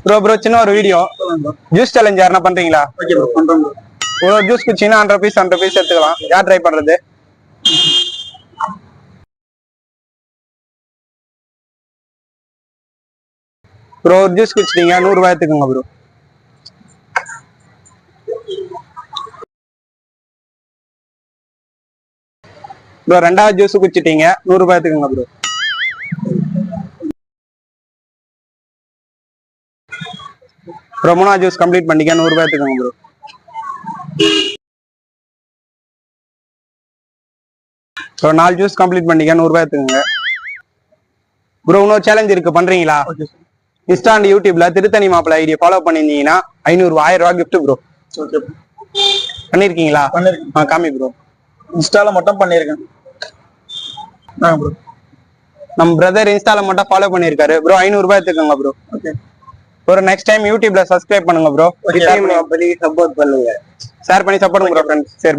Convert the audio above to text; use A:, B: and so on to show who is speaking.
A: Bro சின்ன ஒரு video juice challenge யாருன்னா பண்றீங்களா?
B: ஓகே ப்ரோ பண்றோம் ப்ரோ.
A: ஒரு ஜூஸ் குச்சினா 100 பீஸ் எடுத்துக்கலாம். யார் ட்ரை பண்றது? ப்ரோ ஒரு ஜூஸ் குச்சிட்டீங்க 100 ரூபாய் எடுத்துக்கோங்க ப்ரோ. ப்ரோ ரெண்டாவது ஜூஸ் குச்சிட்டீங்க 100 ரூபாய் எடுத்துக்கோங்க ப்ரோ. ப்ரோ மூணாவது ஜூஸ் கம்ப்ளீட் பண்ணிக்க 100 ரூபாய் எடுத்துக்கோங்க ப்ரோ. ப்ரோ 4 ஜூஸ் கம்ப்ளீட் பண்ணிக்க 100 ரூபாய் எடுத்துக்கோங்க ப்ரோ. இன்னொரு சேலஞ்ச் இருக்கு பண்றீங்களா? இன்ஸ்டா அண்ட் யூடியூப்ல திருத்தணி மாப்பிள்ள ஐடியை ஃபாலோ பண்ணிருந்தீங்கன்னா 1000 ரூபாய் கிஃப்ட் ப்ரோ.
B: ஓகே
A: பண்ணிருக்கீங்களா?
B: பண்ணிருக்கேன்.
A: காமி ப்ரோ.
B: இன்ஸ்டால மட்டும் பண்ணிருக்கேன் ப்ரோ.
A: நம்ம பிரதர் இன்ஸ்டால மட்டும் ஃபாலோ பண்ணிருக்காரு ப்ரோ. 500 ரூபாய் எடுத்துக்கோங்க ப்ரோ.
B: ஓகே
A: ஒரு நெக்ஸ்ட் டைம் யூடியூப்ல சப்ஸ்கிரைப் பண்ணுங்க ப்ரோ.
B: சப்போர்ட் பண்ணுங்க,
A: ஷேர் பண்ணி சப்போர்ட் பண்ணுங்க ஃப்ரெண்ட்ஸ். சரி.